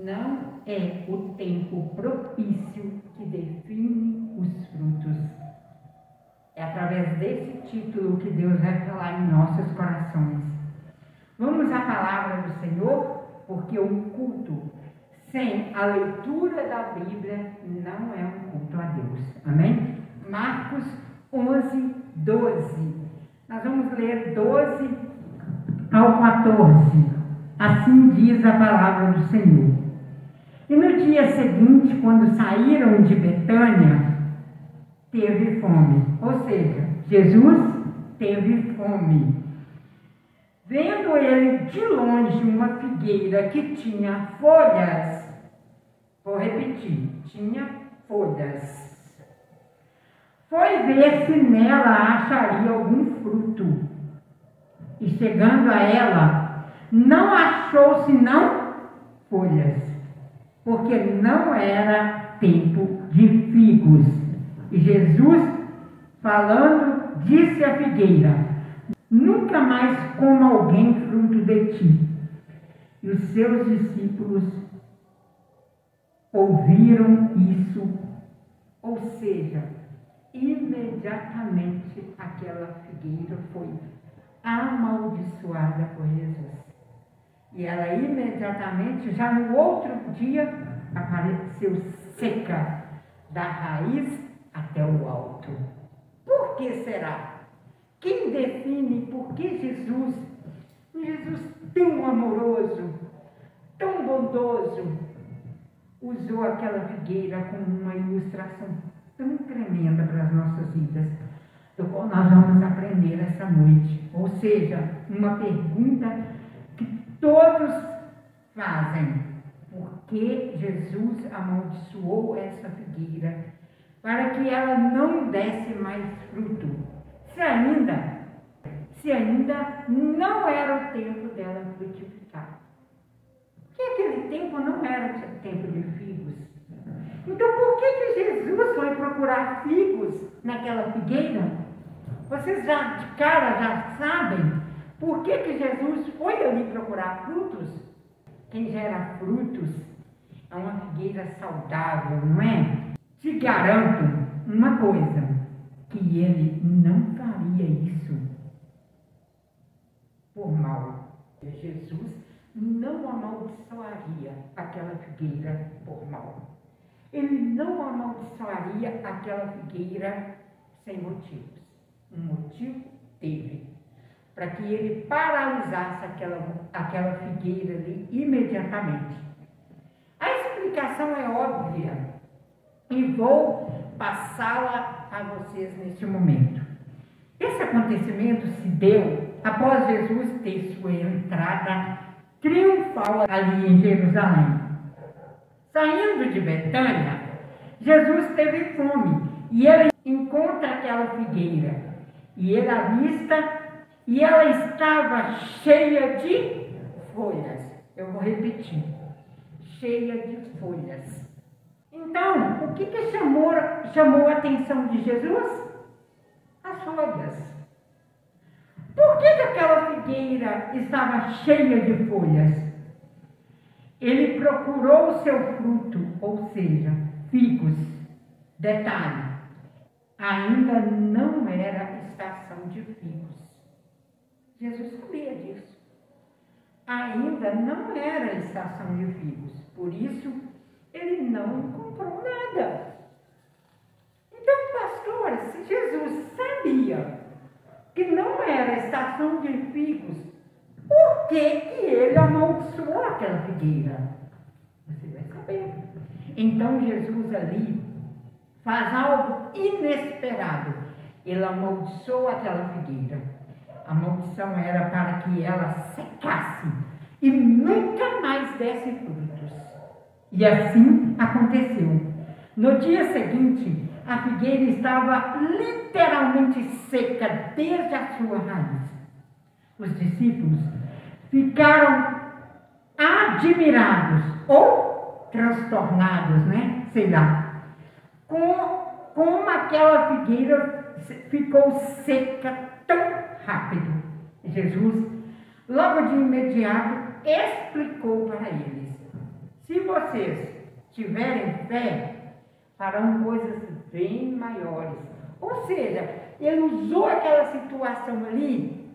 Não é o tempo propício que define os frutos. É através desse título que Deus vai falar em nossos corações. Vamos à palavra do Senhor, porque um culto sem a leitura da Bíblia não é um culto a Deus. Amém? Marcos 11, 12. Nós vamos ler 12 ao 14. Assim diz a palavra do Senhor. E no dia seguinte, quando saíram de Betânia, teve fome. Ou seja, Jesus teve fome. Vendo ele de longe uma figueira que tinha folhas, vou repetir, tinha folhas. Foi ver se nela acharia algum fruto. E chegando a ela, não achou senão folhas, porque não era tempo de figos. E Jesus, falando, disse à figueira: nunca mais coma alguém fruto de ti. E os seus discípulos ouviram isso, ou seja, imediatamente aquela figueira foi amaldiçoada por Jesus. E ela imediatamente, já no outro dia, apareceu seca, da raiz até o alto. Por que será? Quem define por que Jesus, um Jesus tão amoroso, tão bondoso, usou aquela figueira como uma ilustração tão tremenda para as nossas vidas, do qual nós vamos aprender essa noite? Ou seja, uma pergunta que todos fazem: por que Jesus amaldiçoou essa figueira para que ela não desse mais fruto? Se ainda não era o tempo dela frutificar. Porque aquele tempo não era tempo de figos. Então por que Jesus foi procurar figos naquela figueira? Vocês já de cara já sabem por que Jesus foi ali procurar frutos? Quem gera frutos é uma figueira saudável, não é? Te garanto uma coisa, que ele não faria isso por mal. Jesus não amaldiçoaria aquela figueira por mal. Ele não amaldiçoaria aquela figueira sem motivos. Um motivo teve, para que ele paralisasse aquela figueira ali imediatamente. A explicação é óbvia e vou passá-la a vocês neste momento. Esse acontecimento se deu após Jesus ter sua entrada triunfal ali em Jerusalém. Saindo de Betânia, Jesus teve fome e ele encontra aquela figueira e ele avista e ela estava cheia de folhas. Eu vou repetir: cheia de folhas. Então, o que chamou a atenção de Jesus? As folhas. Por que aquela figueira estava cheia de folhas? Ele procurou o seu fruto, ou seja, figos. Detalhe: ainda não era estação de figos. Jesus sabia disso. Ainda não era estação de figos. Por isso, ele não comprou nada. Então, pastor, se Jesus sabia que não era estação de figos, por que ele amaldiçoou aquela figueira? Você vai saber. Então, Jesus ali faz algo inesperado. Ele amaldiçoou aquela figueira. A maldição era para que ela secasse e nunca mais desse frutos. E assim aconteceu. No dia seguinte, a figueira estava literalmente seca desde a sua raiz. Os discípulos ficaram admirados ou transtornados, né? Sei lá. Como aquela figueira ficou seca tão rápido. Jesus, logo de imediato, explicou para eles: se vocês tiverem fé, farão coisas bem maiores. Ou seja, ele usou aquela situação ali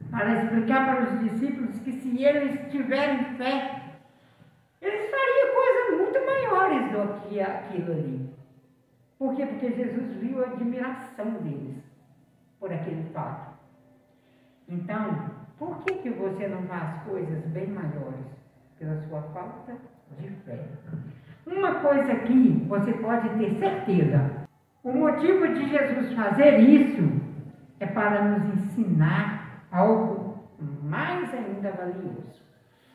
para explicar para os discípulos que se eles tiverem fé, eles fariam coisas muito maiores do que aquilo ali. Por quê? Porque Jesus viu a admiração deles por aquele fato. Então, por que você não faz coisas bem maiores? Pela sua falta de fé. Uma coisa aqui você pode ter certeza. O motivo de Jesus fazer isso é para nos ensinar algo mais ainda valioso.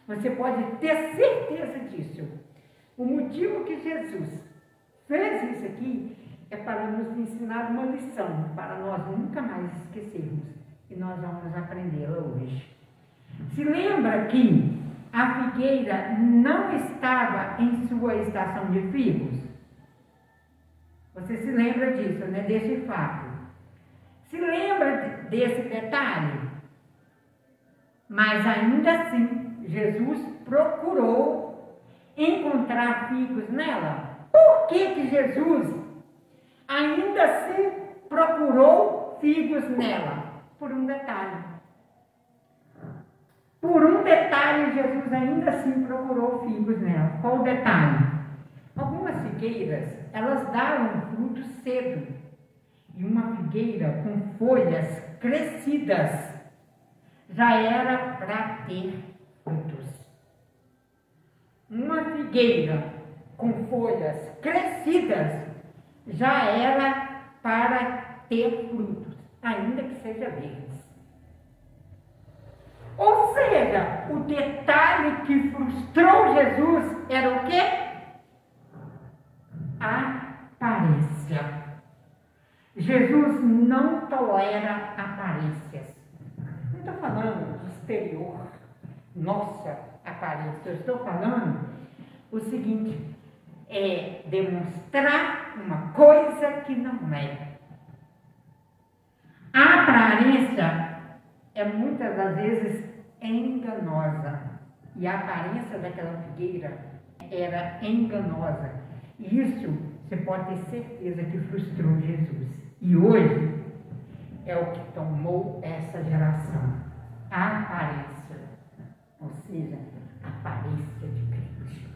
Você pode ter certeza disso. O motivo que Jesus fez isso aqui é para nos ensinar uma lição, para nós nunca mais esquecermos. E nós vamos aprendê-la hoje. Se lembra que a figueira não estava em sua estação de figos? Você se lembra disso, né? Desse fato. Se lembra desse detalhe? Mas ainda assim, Jesus procurou encontrar figos nela. Por que Jesus ainda assim procurou figos nela? Por um detalhe. Por um detalhe, Jesus ainda assim procurou figos nela. Qual o detalhe? Algumas figueiras, elas davam frutos cedo. E uma figueira com folhas crescidas já era para ter frutos. Uma figueira com folhas crescidas já era para ter frutos, ainda que seja verdes. Ou seja, o detalhe que frustrou Jesus era o quê? A aparência. Jesus não tolera aparências. Não estou falando de exterior, nossa aparência. Eu estou falando o seguinte, é demonstrar uma coisa que não é. A aparência é muitas das vezes enganosa. E a aparência daquela figueira era enganosa. E isso você pode ter certeza que frustrou Jesus. E hoje é o que tomou essa geração. A aparência. Ou seja, a aparência de crente.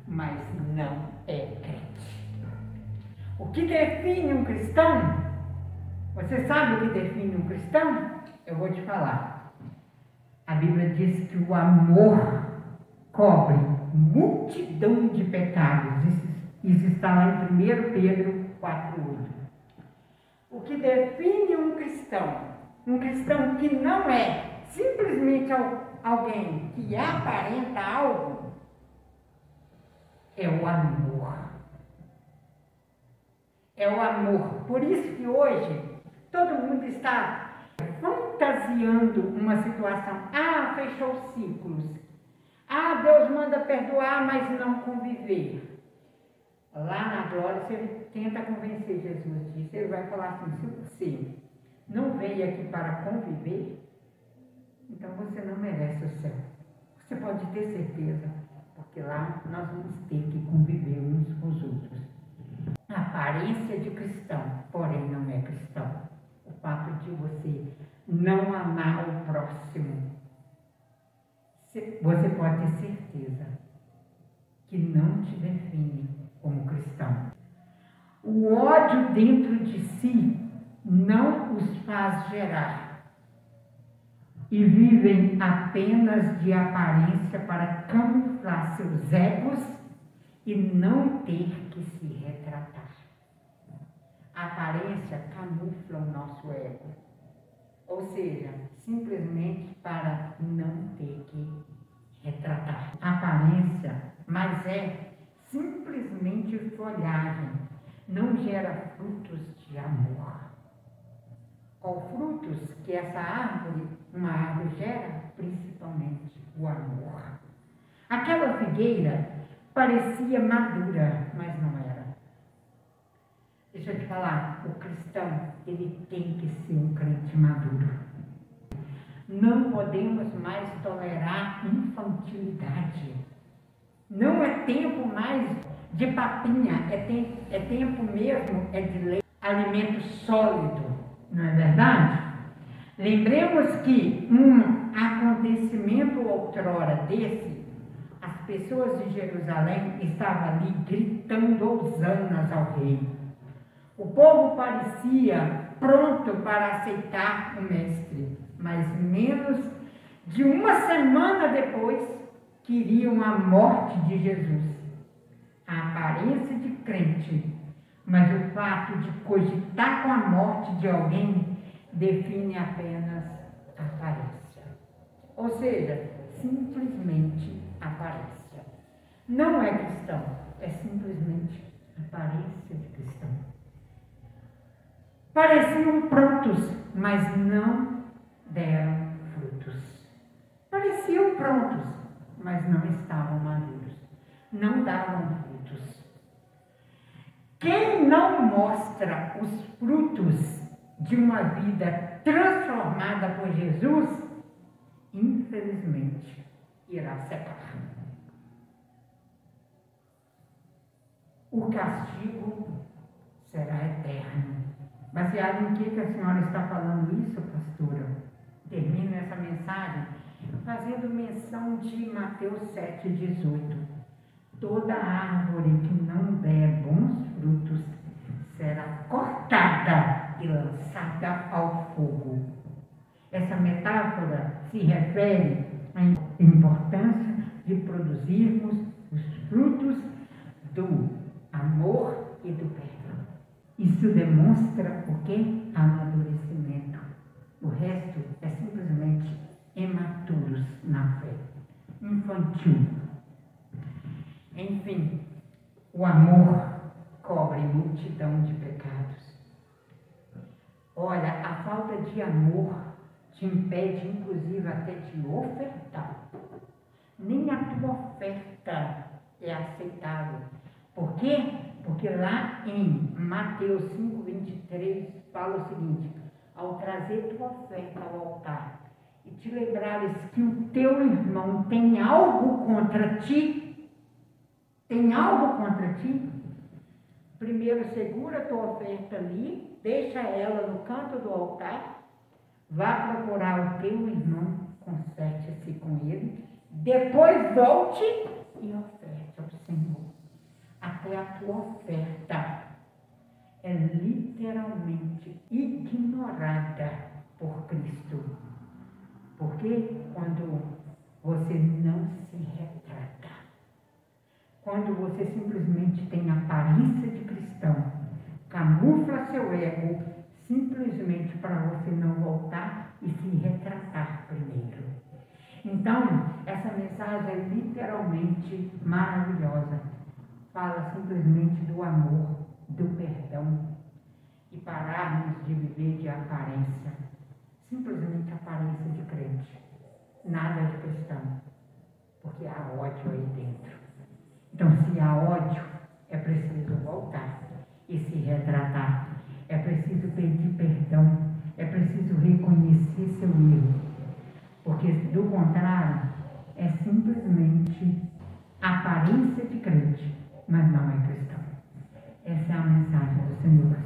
Mas não é crente. O que define um cristão? Você sabe o que define um cristão? Eu vou te falar. A Bíblia diz que o amor cobre multidão de pecados. Isso está lá em 1 Pedro 4,8. O que define um cristão que não é simplesmente alguém que aparenta algo, é o amor. É o amor. Por isso que hoje todo mundo está fantasiando uma situação. Ah, fechou ciclos. Ah, Deus manda perdoar, mas não conviver. Lá na glória, se ele tenta convencer Jesus disso, ele vai falar assim: se você não veio aqui para conviver, então você não merece o céu. Você pode ter certeza, porque lá nós vamos ter que conviver uns com os outros. A aparência de cristão, porém não é cristão. O fato de você não amar o próximo, você pode ter certeza que não te define como cristão. O ódio dentro de si não os faz gerar e vivem apenas de aparência para camuflar seus egos e não ter que se retratar. A aparência camufla o nosso ego, ou seja, simplesmente para não ter que retratar. A aparência, mas é simplesmente folhagem, não gera frutos de amor. Qual frutos que uma árvore gera? Principalmente o amor. Aquela figueira parecia madura, mas não era. Deixa eu te falar, o cristão, ele tem que ser um crente maduro. Não podemos mais tolerar infantilidade. Não é tempo mais de papinha, é tempo mesmo de ler alimento sólido, não é verdade? Lembremos que um acontecimento outrora desse, as pessoas de Jerusalém estavam ali gritando hosanas ao rei. O povo parecia pronto para aceitar o mestre, mas menos de uma semana depois queriam a morte de Jesus. A aparência de crente, mas o fato de cogitar com a morte de alguém define apenas a aparência. Ou seja, simplesmente aparência. Não é cristão, é simplesmente aparência de cristão. Pareciam prontos, mas não deram frutos. Pareciam prontos, mas não estavam maduros. Não davam frutos. Quem não mostra os frutos de uma vida transformada por Jesus, infelizmente, irá secar. O castigo será eterno. Baseado em que a senhora está falando isso, pastora? Termino essa mensagem fazendo menção de Mateus 7,18. Toda árvore que não der bons frutos será cortada e lançada ao fogo. Essa metáfora se refere à importância de produzirmos os frutos do amor e do perdão. Isso demonstra o quê? Amadurecimento. O resto é simplesmente imaturos na fé, infantil. Enfim, o amor cobre multidão de pecados. Olha, a falta de amor te impede, inclusive, até de ofertar. Nem a tua oferta é aceitável. Por quê? Porque lá em Mateus 5,23 fala o seguinte: ao trazer tua oferta ao altar e te lembrares que o teu irmão tem algo contra ti, primeiro segura a tua oferta ali, deixa ela no canto do altar, vá procurar o teu irmão, conserte-se com ele, depois volte e oferte ao Senhor. Até a tua oferta é literalmente ignorada por Cristo. Porque quando você não se retrata, quando você simplesmente tem aparência de cristão, camufla seu ego simplesmente para você não voltar e se retratar primeiro. Então, essa mensagem é literalmente maravilhosa. Fala simplesmente do amor, do perdão e pararmos de viver de aparência, simplesmente aparência de crente, nada de cristão, porque há ódio aí dentro. Então, se há ódio, é preciso voltar e se retratar, é preciso pedir perdão, é preciso reconhecer seu erro, porque do contrário, é simplesmente aparência de crente, mas não é cristão. Essa é a mensagem do Senhor.